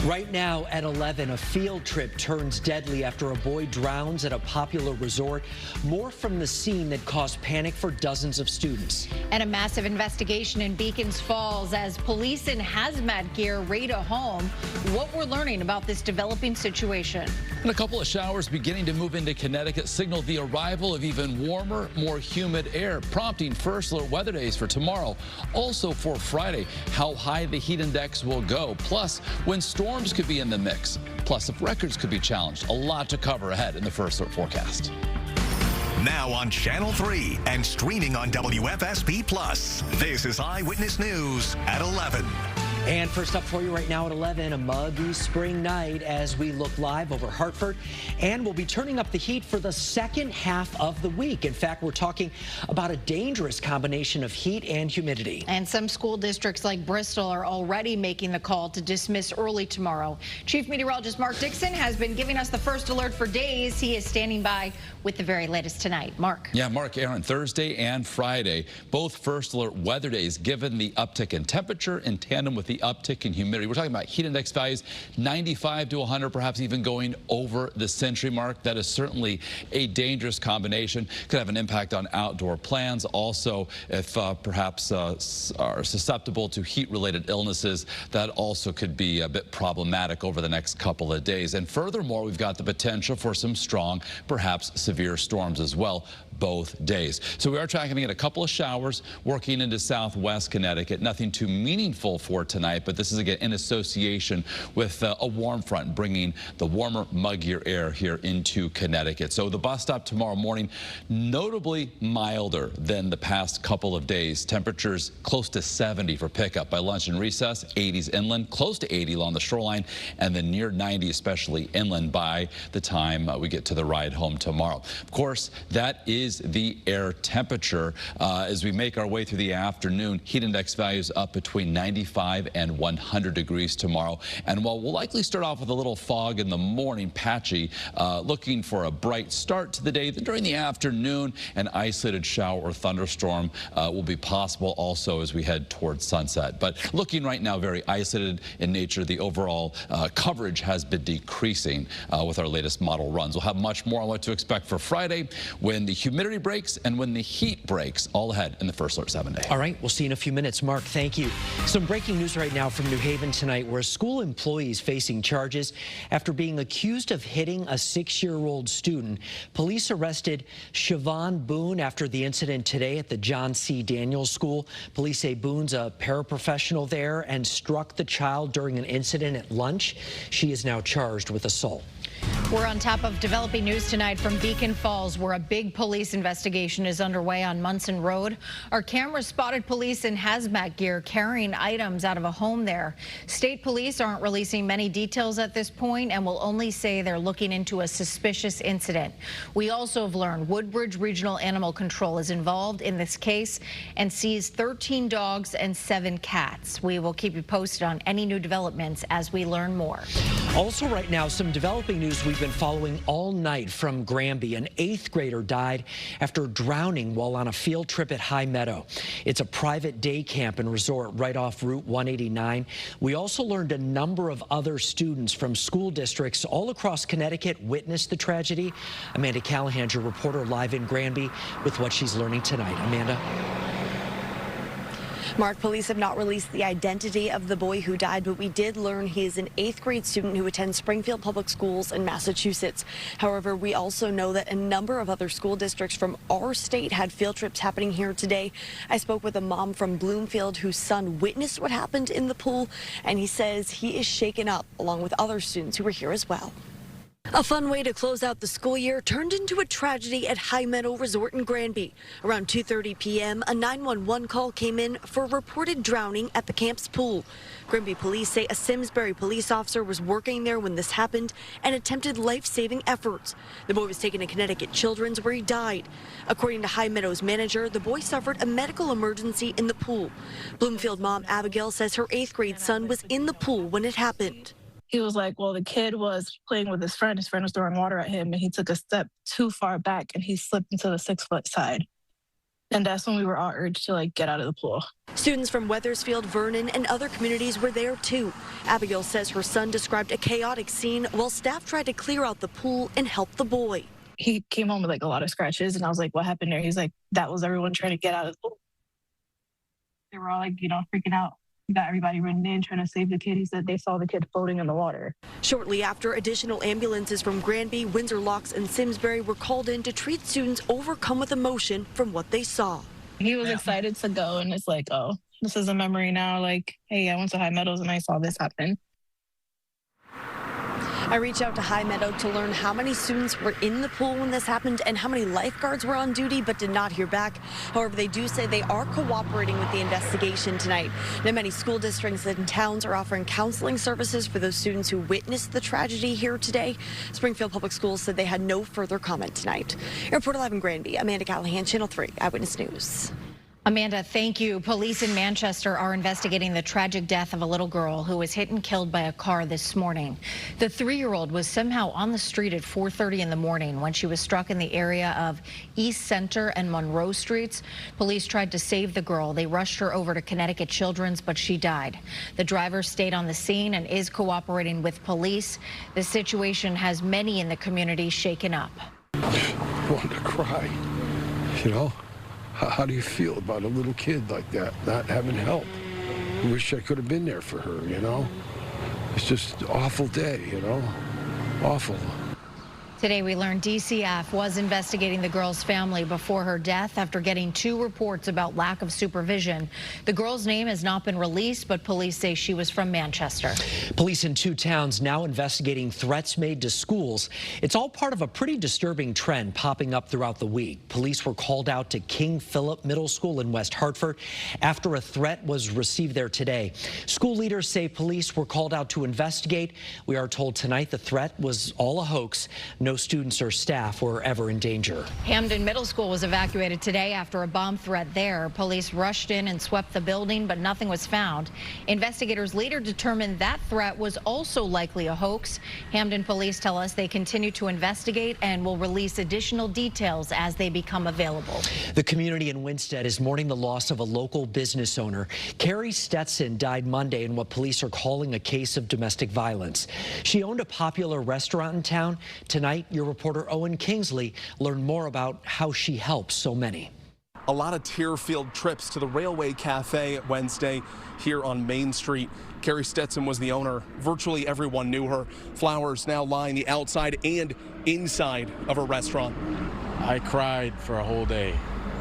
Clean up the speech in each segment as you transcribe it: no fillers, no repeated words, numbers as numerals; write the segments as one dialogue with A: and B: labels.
A: Right now at 11, a field trip turns deadly after a boy drowns at a popular resort. More from the scene that caused panic for dozens of students.
B: And a massive investigation in Beacons Falls as police in hazmat gear raid a home. What we're learning about this developing situation.
C: And a couple of showers beginning to move into Connecticut signal the arrival of even warmer, more humid air, prompting first alert weather days for tomorrow. Also for Friday, how high the heat index will go. Plus, when storms could be in the mix. Plus, if records could be challenged. A lot to cover ahead in the first alert forecast.
D: Now on Channel 3 and streaming on WFSB Plus. This is Eyewitness News at 11.
A: And first up for you right now at 11, a muggy spring night as we look live over Hartford. And we'll be turning up the heat for the second half of the week. In fact, we're talking about a dangerous combination of heat and humidity.
B: And some school districts like Bristol are already making the call to dismiss early tomorrow. Chief Meteorologist Mark Dixon has been giving us the first alert for days. He is standing by with the very latest tonight. Mark.
C: Yeah, Mark, Erin, Thursday and Friday, both first alert weather days, given the uptick in temperature in tandem with the uptick in humidity. We're talking about heat index values 95 to 100, perhaps even going over the century mark. That is certainly a dangerous combination. Could have an impact on outdoor plans. Also, if perhaps are susceptible to heat-related illnesses, that also could be a bit problematic over the next couple of days. And furthermore, we've got the potential for some strong, perhaps severe storms as well, both days. So we are tracking a couple of showers working into southwest Connecticut. Nothing too meaningful for tonight, but this is again in association with a warm front bringing the warmer, muggier air here into Connecticut. So the bus stop tomorrow morning, notably milder than the past couple of days. Temperatures close to 70 for pickup. By lunch and recess, 80s inland, close to 80 along the shoreline, and then near 90, especially inland by the time we get to the ride home tomorrow. Of course, that is the air temperature. As we make our way through the afternoon, heat index values up between 95 and 100 degrees tomorrow. And while we'll likely start off with a little fog in the morning, patchy, looking for a bright start to the day, then during the afternoon, an isolated shower or thunderstorm will be possible also as we head towards sunset. But looking right now very isolated in nature, the overall coverage has been decreasing with our latest model runs. We'll have much more on what to expect for Friday when the humidity breaks and when the heat breaks, all ahead in the first alert 7 day.
A: All right, we'll see you in a few minutes. Mark, thank you. Some breaking news right now from New Haven tonight, where a school employee is facing charges after being accused of hitting a 6-year-old student. Police arrested Siobhan Boone after the incident today at the John C. Daniels School. Police say Boone's a paraprofessional there and struck the child during an incident at lunch. She is now charged with assault.
B: We're on top of developing news tonight from Beacon Falls, where a big police investigation is underway on Munson Road. Our cameras spotted police in hazmat gear carrying items out of a home there. State police aren't releasing many details at this point and will only say they're looking into a suspicious incident. We also have learned Woodbridge Regional Animal Control is involved in this case and seized 13 dogs and 7 cats. We will keep you posted on any new developments as we learn more.
A: Also right now, some developing news we've been following all night from Granby. An 8th grader died after drowning while on a field trip at High Meadow. It's a private day camp and resort right off Route 189. We also learned a number of other students from school districts all across Connecticut witnessed the tragedy. Amanda Callahan, your reporter live in Granby with what she's learning tonight. Amanda.
E: Mark, police have not released the identity of the boy who died, but we did learn he is an 8th grade student who attends Springfield Public Schools in Massachusetts. However, we also know that a number of other school districts from our state had field trips happening here today. I spoke with a mom from Bloomfield whose son witnessed what happened in the pool, and he says he is shaken up along with other students who were here as well. A fun way to close out the school year turned into a tragedy at High Meadow Resort in Granby. Around 2:30 p.m., a 911 call came in for a reported drowning at the camp's pool. Granby police say a Simsbury police officer was working there when this happened and attempted life-saving efforts. The boy was taken to Connecticut Children's where he died. According to High Meadow's manager, the boy suffered a medical emergency in the pool. Bloomfield mom Abigail says her 8th grade son was in the pool when it happened.
F: He was like, well, the kid was playing with his friend. His friend was throwing water at him, and he took a step too far back, and he slipped into the 6-foot side. And that's when we were all urged to get out of the pool.
E: Students from Wethersfield, Vernon, and other communities were there too. Abigail says her son described a chaotic scene while staff tried to clear out the pool and help the boy.
F: He came home with a lot of scratches, and I was like, what happened there? He's like, that was everyone trying to get out of the pool. They were all freaking out. We got everybody running in trying to save the kid. He said they saw the kid floating in the water.
E: Shortly after, additional ambulances from Granby, Windsor Locks, and Simsbury were called in to treat students overcome with emotion from what they saw.
F: He was excited to go, and it's like, oh, this is a memory now. Hey, I went to High Meadows and I saw this happen.
E: I reached out to High Meadow to learn how many students were in the pool when this happened and how many lifeguards were on duty, but did not hear back. However, they do say they are cooperating with the investigation tonight. Now, many school districts and towns are offering counseling services for those students who witnessed the tragedy here today. Springfield Public Schools said they had no further comment tonight. Report 11 Granby, Amanda Callahan, Channel 3 Eyewitness News.
B: Amanda, thank you. Police in Manchester are investigating the tragic death of a little girl who was hit and killed by a car this morning. The 3-year-old was somehow on the street at 4:30 in the morning when she was struck in the area of East Center and Monroe Streets. Police tried to save the girl. They rushed her over to Connecticut Children's, but she died. The driver stayed on the scene and is cooperating with police. The situation has many in the community shaken up.
G: I want to cry, How do you feel about a little kid like that not having help? I wish I could have been there for her, It's just an awful day, Awful.
B: Today we learned DCF was investigating the girl's family before her death after getting 2 reports about lack of supervision. The girl's name has not been released, but police say she was from Manchester.
A: Police in 2 towns now investigating threats made to schools. It's all part of a pretty disturbing trend popping up throughout the week. Police were called out to King Philip Middle School in West Hartford after a threat was received there today. School leaders say police were called out to investigate. We are told tonight the threat was all a hoax. No students or staff were ever in danger.
B: Hamden Middle School was evacuated today after a bomb threat there. Police rushed in and swept the building, but nothing was found. Investigators later determined that threat was also likely a hoax. Hamden police tell us they continue to investigate and will release additional details as they become available.
A: The community in Winstead is mourning the loss of a local business owner. Carrie Stetson died Monday in what police are calling a case of domestic violence. She owned a popular restaurant in town. Tonight, your reporter Owen Kingsley learned more about how she helps so many.
H: A lot of tear-filled trips to the Railway Cafe Wednesday here on Main Street. Carrie Stetson was the owner. Virtually everyone knew her. Flowers now line the outside and inside of her restaurant.
I: I cried for a whole day,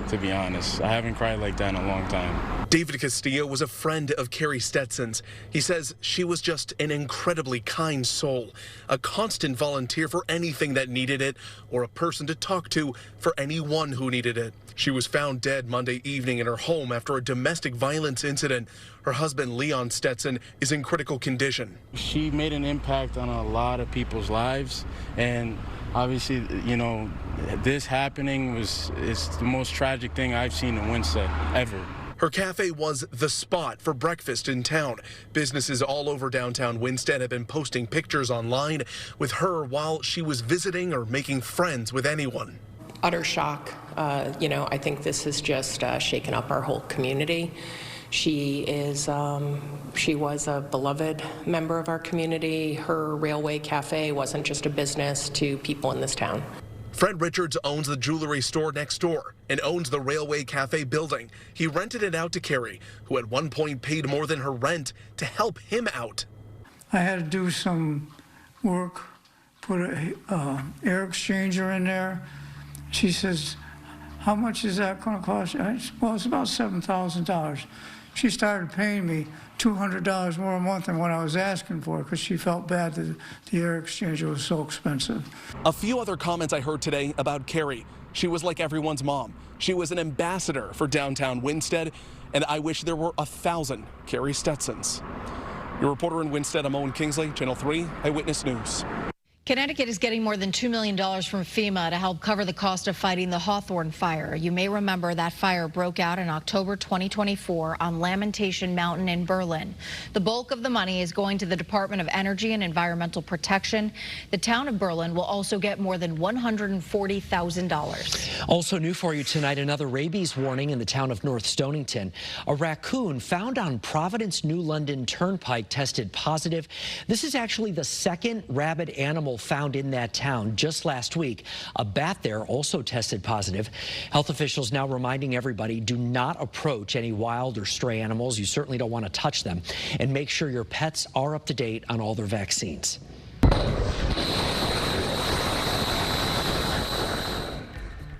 I: to be honest. I haven't cried like that in a long time.
H: David Castillo was a friend of Carrie Stetson's. He says she was just an incredibly kind soul, a constant volunteer for anything that needed it, or a person to talk to for anyone who needed it. She was found dead Monday evening in her home after a domestic violence incident. Her husband, Leon Stetson, is in critical condition.
I: She made an impact on a lot of people's lives, and obviously, this happening is the most tragic thing I've seen in Winstead ever.
H: Her cafe was the spot for breakfast in town. Businesses all over downtown Winstead have been posting pictures online with her while she was visiting or making friends with anyone.
J: Utter shock. I think this has just shaken up our whole community. She was a beloved member of our community. Her Railway Cafe wasn't just a business to people in this town.
H: Fred Richards owns the jewelry store next door and owns the Railway Cafe building. He rented it out to Carrie, who at one point paid more than her rent to help him out.
K: I had to do some work, put an air exchanger in there. She says, how much is that going to cost? Well, it's about $7,000. She started paying me $200 more a month than what I was asking for because she felt bad that the air exchanger was so expensive.
H: A few other comments I heard today about Carrie. She was like everyone's mom. She was an ambassador for downtown Winstead, and I wish there were 1,000 Carrie Stetsons. Your reporter in Winstead, I'm Owen Kingsley, Channel 3 Eyewitness News.
B: Connecticut is getting more than $2 million from FEMA to help cover the cost of fighting the Hawthorne fire. You may remember that fire broke out in October 2024 on Lamentation Mountain in Berlin. The bulk of the money is going to the Department of Energy and Environmental Protection. The town of Berlin will also get more than $140,000.
A: Also new for you tonight, another rabies warning in the town of North Stonington. A raccoon found on Providence New London Turnpike tested positive. This is actually the second rabid animal found in that town just last week. A bat there also tested positive. Health officials now reminding everybody, do not approach any wild or stray animals. You certainly don't want to touch them. And make sure your pets are up to date on all their vaccines.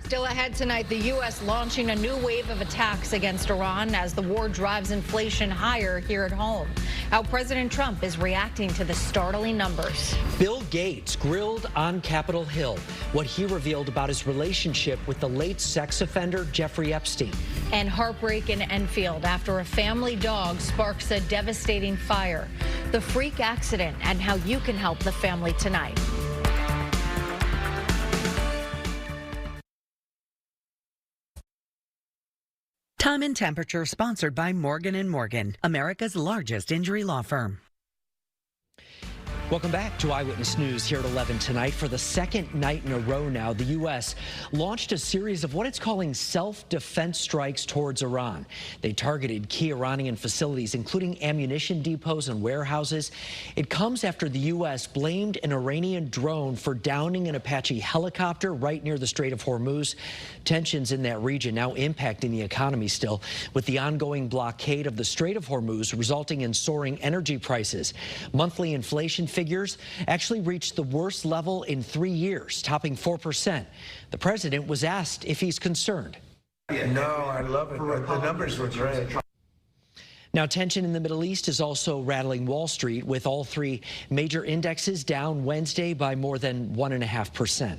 B: Still ahead tonight, the U.S. launching a new wave of attacks against Iran as the war drives inflation higher here at home. How President Trump is reacting to the startling numbers.
A: Bill Gates grilled on Capitol Hill, what he revealed about his relationship with the late sex offender Jeffrey Epstein.
B: And heartbreak in Enfield after a family dog sparks a devastating fire. The freak accident and how you can help the family tonight.
L: Time and Temperature, sponsored by Morgan & Morgan, America's largest injury law firm.
A: Welcome back to Eyewitness News here at 11 tonight. For the second night in a row now, the U.S. launched a series of what it's calling self-defense strikes towards Iran. They targeted key Iranian facilities, including ammunition depots and warehouses. It comes after the U.S. blamed an Iranian drone for downing an Apache helicopter right near the Strait of Hormuz. Tensions in that region now impacting the economy still, with the ongoing blockade of the Strait of Hormuz resulting in soaring energy prices. Monthly inflation figures actually reached the worst level in 3 years, topping 4%. The president was asked if he's concerned.
M: No, I love it. The numbers were great.
A: Now, tension in the Middle East is also rattling Wall Street, with all three major indexes down Wednesday by more than 1.5%.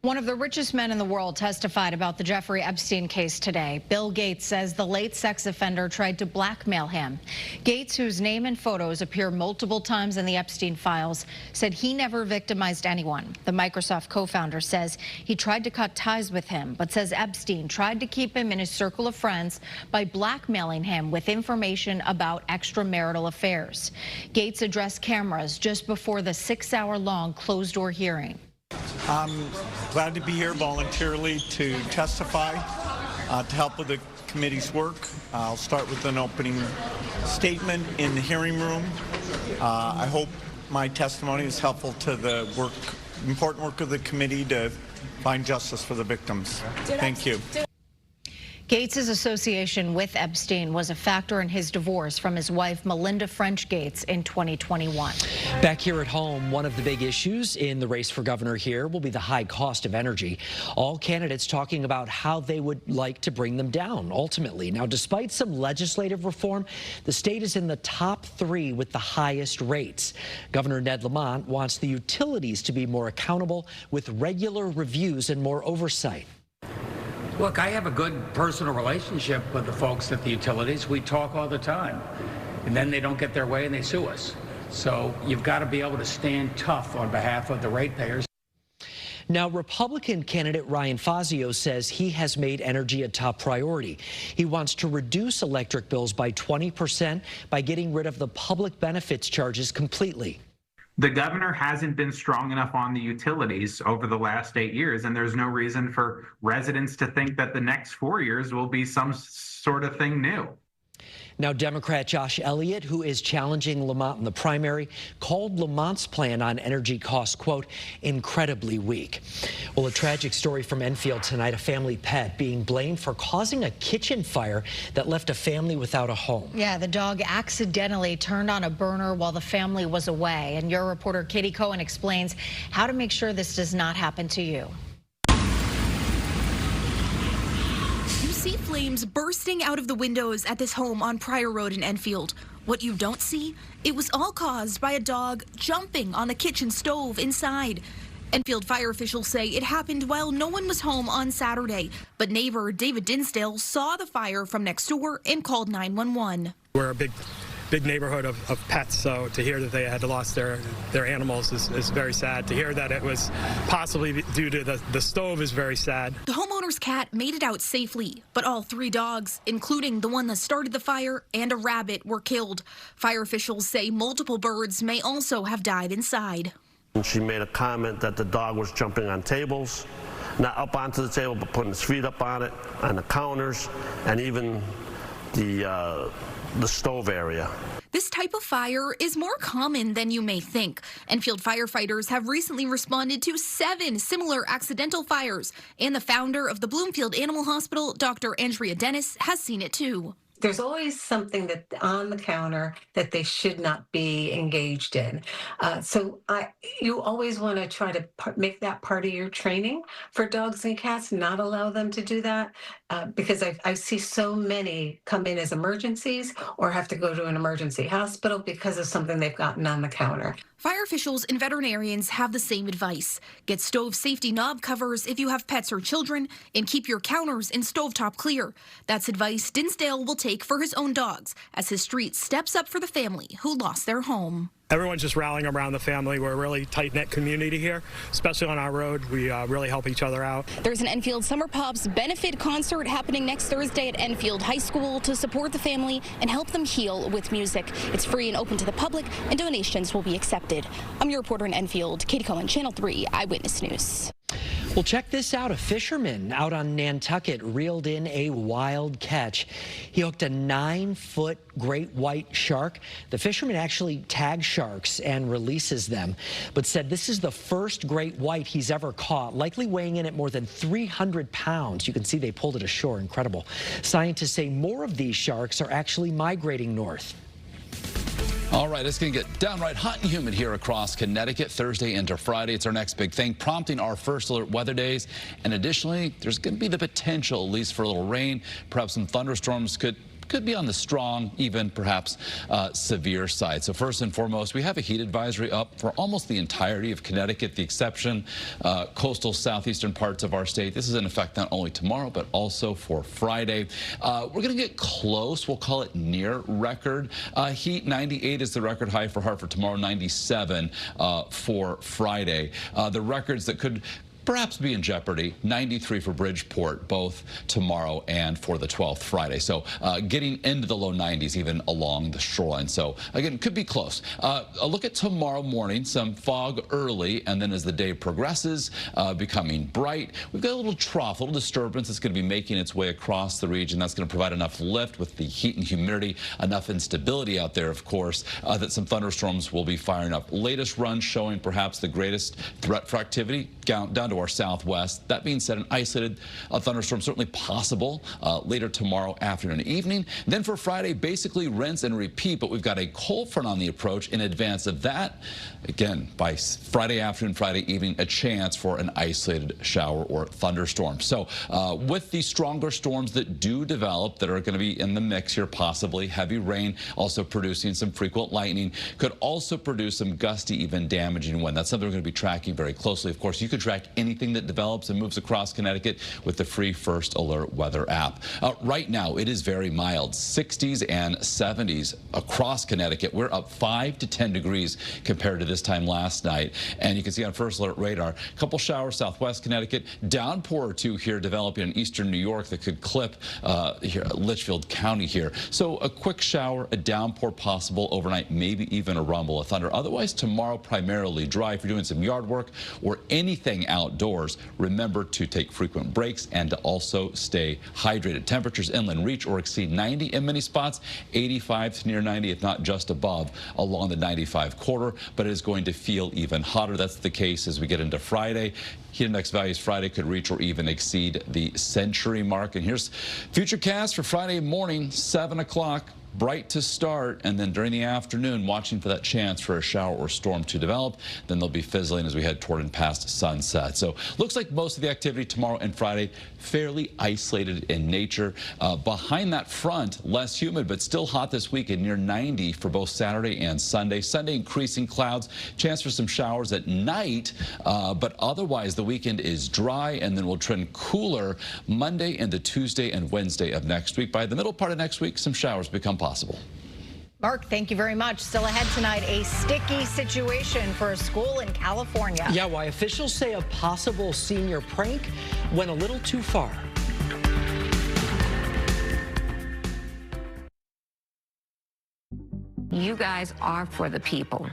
B: One of the richest men in the world testified about the Jeffrey Epstein case today. Bill Gates says the late sex offender tried to blackmail him. Gates, whose name and photos appear multiple times in the Epstein files, said he never victimized anyone. The Microsoft co-founder says he tried to cut ties with him, but says Epstein tried to keep him in his circle of friends by blackmailing him with information about extramarital affairs. Gates addressed cameras just before the 6-hour-long closed-door hearing.
N: I'm glad to be here voluntarily to testify, to help with the committee's work. I'll start with an opening statement in the hearing room. I hope my testimony is helpful to the important work of the committee to find justice for the victims. Thank you.
B: Gates' association with Epstein was a factor in his divorce from his wife, Melinda French Gates, in 2021.
A: Back here at home, one of the big issues in the race for governor here will be the high cost of energy. All candidates talking about how they would like to bring them down ultimately. Now, despite some legislative reform, the state is in the top 3 with the highest rates. Governor Ned Lamont wants the utilities to be more accountable with regular reviews and more oversight.
O: Look, I have a good personal relationship with the folks at the utilities. We talk all the time, and then they don't get their way and they sue us. So you've got to be able to stand tough on behalf of the ratepayers.
A: Now, Republican candidate Ryan Fazio says he has made energy a top priority. He wants to reduce electric bills by 20% by getting rid of the public benefits charges completely.
P: The governor hasn't been strong enough on the utilities over the last 8 years, and there's no reason for residents to think that the next 4 years will be some sort of thing new.
A: Now, Democrat Josh Elliott, who is challenging Lamont in the primary, called Lamont's plan on energy costs, quote, incredibly weak. Well, a tragic story from Enfield tonight, a family pet being blamed for causing a kitchen fire that left a family without a home.
B: Yeah, the dog accidentally turned on a burner while the family was away. And your reporter Katie Cohen explains how to make sure this does not happen to you.
Q: See flames bursting out of the windows at this home on Pryor Road in Enfield. What you don't see, it was all caused by a dog jumping on the kitchen stove inside. Enfield fire officials say it happened while no one was home on Saturday, but neighbor David Dinsdale saw the fire from next door and called 911.
H: We're a big
R: big neighborhood of pets, so to hear that they had lost their animals is very sad. To hear that it was possibly due to the stove is very sad.
Q: The homeowner's cat made it out safely, but all 3 dogs, including the one that started the fire and a rabbit, were killed. Fire officials say multiple birds may also have died inside.
S: She made a comment that the dog was jumping on tables, not up onto the table, but putting his feet up on it, on the counters, and even the stove area.
Q: This type of fire is more common than you may think. Enfield firefighters have recently responded to 7 similar accidental fires, and the founder of the Bloomfield Animal Hospital, Dr. Andrea Dennis, has seen it too.
T: There's always something that on the counter that they should not be engaged in. You always want to try to make that part of your training for dogs and cats, not allow them to do that, because I see so many come in as emergencies or have to go to an emergency hospital because of something they've gotten on the counter.
Q: Fire officials and veterinarians have the same advice. Get stove safety knob covers if you have pets or children, and keep your counters and stovetop clear. That's advice Dinsdale will take for his own dogs as his street steps up for the family who lost their home.
R: Everyone's just rallying around the family. We're a really tight-knit community here, especially on our road. We really help each other out.
U: There's an Enfield Summer Pops benefit concert happening next Thursday at Enfield High School to support the family and help them heal with music. It's free and open to the public, and donations will be accepted. I'm your reporter in Enfield, Katie Cohen, Channel 3 Eyewitness News.
A: Well, check this out. A fisherman out on Nantucket reeled in a wild catch. He hooked a 9-foot great white shark. The fisherman actually tags sharks and releases them, but said this is the first great white he's ever caught, likely weighing in at more than 300 pounds. You can see they pulled it ashore. Incredible. Scientists say more of these sharks are actually migrating north.
C: All right, it's going to get downright hot and humid here across Connecticut Thursday into Friday. It's our next big thing, prompting our first alert weather days. And additionally, there's going to be the potential, at least for a little rain. Perhaps some thunderstorms could be on the strong, even perhaps severe side. So first and foremost, we have a heat advisory up for almost the entirety of Connecticut, the exception coastal southeastern parts of our state. This is in effect not only tomorrow, but also for Friday. We're going to get close. We'll call it near record heat. 98 is the record high for Hartford tomorrow, 97 for Friday. The records that could perhaps be in jeopardy, 93 for Bridgeport, both tomorrow and for the 12th Friday. So getting into the low 90s even along the shoreline. So again, could be close. A look at tomorrow morning, some fog early, and then as the day progresses, becoming bright. We've got a little trough, a little disturbance that's going to be making its way across the region. That's going to provide enough lift with the heat and humidity, enough instability out there, of course, that some thunderstorms will be firing up. Latest run showing perhaps the greatest threat for activity down to our southwest. That being said, an isolated thunderstorm certainly possible later tomorrow afternoon and evening. Then for Friday, basically rinse and repeat, but we've got a cold front on the approach. In advance of that, again, by Friday afternoon, Friday evening, a chance for an isolated shower or thunderstorm. So with the stronger storms that do develop that are going to be in the mix here, possibly heavy rain, also producing some frequent lightning, could also produce some gusty, even damaging wind. That's something we're going to be tracking very closely. Of course, you could track anything that develops and moves across Connecticut with the free First Alert weather app. Right now, it is very mild, 60s and 70s across Connecticut. We're up 5 to 10 degrees compared to this time last night. And you can see on First Alert radar, a couple showers southwest Connecticut, downpour or two here developing in eastern New York that could clip here, Litchfield County here. So a quick shower, a downpour possible overnight, maybe even a rumble of thunder. Otherwise, tomorrow primarily dry. If you're doing some yard work or anything outdoors, remember to take frequent breaks and to also stay hydrated. Temperatures inland reach or exceed 90 in many spots, 85 to near 90, if not just above, along the 95 corridor, but it is going to feel even hotter. That's the case as we get into Friday. Heat index values Friday could reach or even exceed the century mark. And here's Futurecast for Friday morning, 7 o'clock. Bright to start, and then during the afternoon, watching for that chance for a shower or storm to develop. Then they'll be fizzling as we head toward and past sunset. So looks like most of the activity tomorrow and Friday fairly isolated in nature. Behind that front, less humid, but still hot this weekend, near 90 for both Saturday and Sunday. Sunday, increasing clouds, chance for some showers at night, but otherwise the weekend is dry, and then we'll trend cooler Monday into Tuesday and Wednesday of next week. By the middle part of next week, some showers become possible.
B: Mark, thank you very much. Still ahead tonight, a sticky situation for a school in California.
A: Yeah, why officials say a possible senior prank went a little too far.
D: You guys are for the people.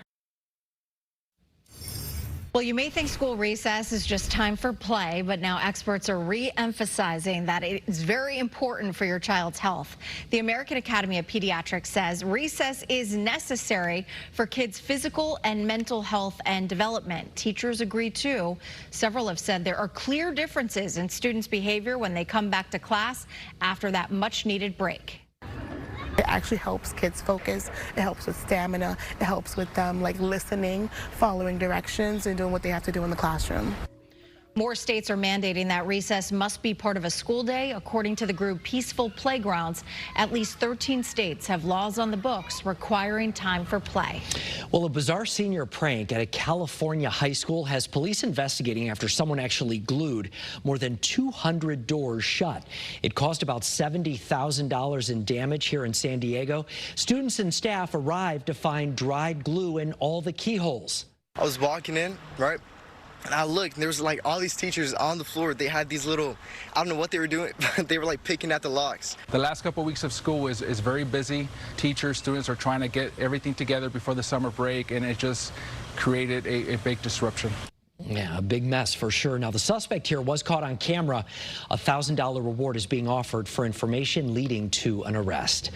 B: Well, you may think school recess is just time for play, but now experts are re-emphasizing that it is very important for your child's health. The American Academy of Pediatrics says recess is necessary for kids' physical and mental health and development. Teachers agree too. Several have said there are clear differences in students' behavior when they come back to class after that much-needed break.
V: It actually helps kids focus. It helps with stamina. It helps with them listening, following directions, and doing what they have to do in the classroom.
B: More states are mandating that recess must be part of a school day. According to the group Peaceful Playgrounds, at least 13 states have laws on the books requiring time for play.
A: Well, a bizarre senior prank at a California high school has police investigating after someone actually glued more than 200 doors shut. It caused about $70,000 in damage here in San Diego. Students and staff arrived to find dried glue in all the keyholes.
W: I was walking in, right? And I looked, and there was all these teachers on the floor. They had these little, I don't know what they were doing, but they were picking at the locks.
X: The last couple of weeks of school is very busy. Teachers, students are trying to get everything together before the summer break, and it just created a big disruption.
A: Yeah, a big mess for sure. Now, the suspect here was caught on camera. A $1,000 reward is being offered for information leading to an arrest.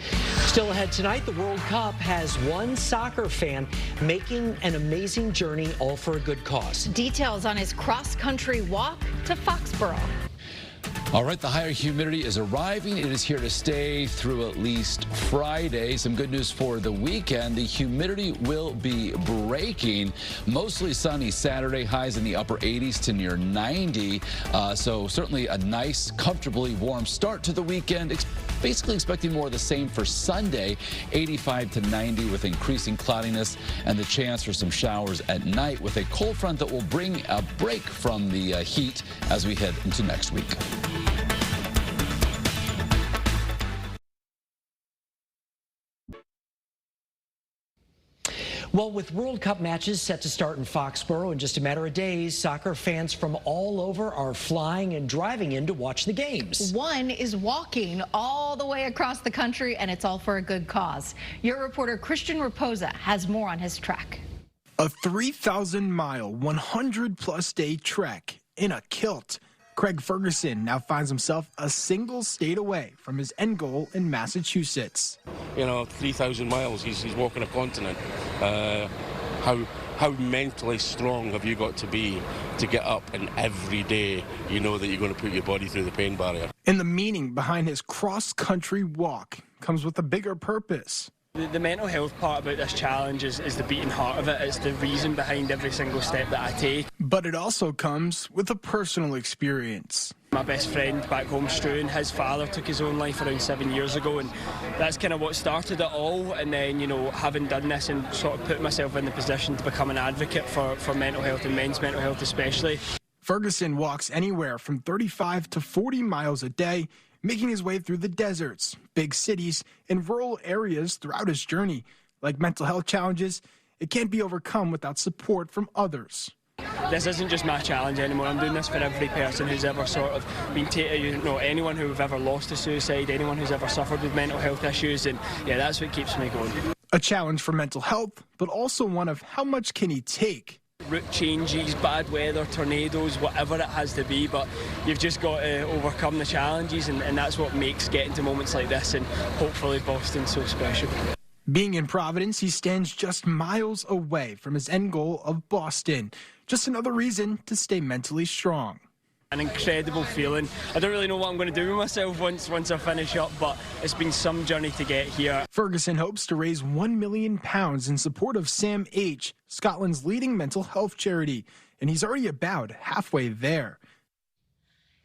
A: Still ahead tonight, the World Cup has one soccer fan making an amazing journey, all for a good cause.
B: Details on his cross-country walk to Foxborough.
C: All right, the higher humidity is arriving. It is here to stay through at least Friday. Some good news for the weekend. The humidity will be breaking. Mostly sunny Saturday, highs in the upper 80s to near 90. So certainly a nice, comfortably warm start to the weekend. Basically expecting more of the same for Sunday, 85 to 90 with increasing cloudiness and the chance for some showers at night with a cold front that will bring a break from the heat as we head into next week.
A: Well, with World Cup matches set to start in Foxborough in just a matter of days, soccer fans from all over are flying and driving in to watch the games.
B: One is walking all the way across the country, and it's all for a good cause. Your reporter Christian Raposa has more on his trek.
Y: A 3,000-mile, 100-plus day trek in a kilt. Craig Ferguson now finds himself a single state away from his end goal in Massachusetts.
Z: 3,000 miles, he's walking a continent. How mentally strong have you got to be to get up and every day you know that you're going to put your body through the pain barrier?
Y: And the meaning behind his cross-country walk comes with a bigger purpose.
R: The mental health part about this challenge is the beating heart of it. It's the reason behind every single step that I take.
Y: But it also comes with a personal experience.
R: My best friend back home, Struan, his father took his own life around 7 years ago, and that's kind of what started it all. And then, having done this and sort of put myself in the position to become an advocate for mental health and men's mental health especially.
Y: Ferguson walks anywhere from 35 to 40 miles a day, making his way through the deserts, big cities, and rural areas throughout his journey. Like mental health challenges, it can't be overcome without support from others.
R: This isn't just my challenge anymore. I'm doing this for every person who's ever sort of been anyone who've ever lost to suicide, anyone who's ever suffered with mental health issues, and yeah, that's what keeps me going.
Y: A challenge for mental health, but also one of how much can he take?
R: Route changes, bad weather, tornadoes, whatever it has to be, but you've just got to overcome the challenges, and that's what makes getting to moments like this and hopefully Boston so special.
Y: Being in Providence, he stands just miles away from his end goal of Boston. Just another reason to stay mentally strong.
R: An incredible feeling. I don't really know what I'm going to do with myself once I finish up, but it's been some journey to get here.
Y: Ferguson hopes to raise £1 million in support of Sam H, Scotland's leading mental health charity, and he's already about halfway there.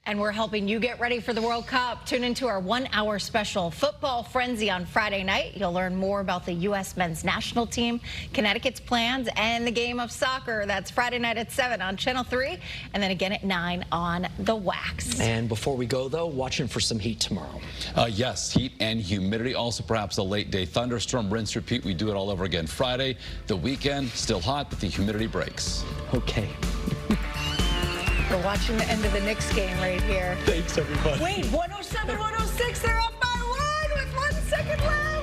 B: And we're helping you get ready for the World Cup. Tune into our 1-hour special Football Frenzy on Friday night. You'll learn more about the U.S. men's national team, Connecticut's plans, and the game of soccer. That's Friday night at 7 on Channel 3, and then again at 9 on The Wax.
A: And before we go, though, watching for some heat tomorrow.
C: Yes, heat and humidity. Also, perhaps a late-day thunderstorm. Rinse, repeat. We do it all over again Friday. The weekend, still hot, but the humidity breaks.
A: Okay.
B: We're watching the end of the Knicks game right here.
A: Thanks, everybody.
B: Wait, 107-106, they're up by 1 with 1 second left.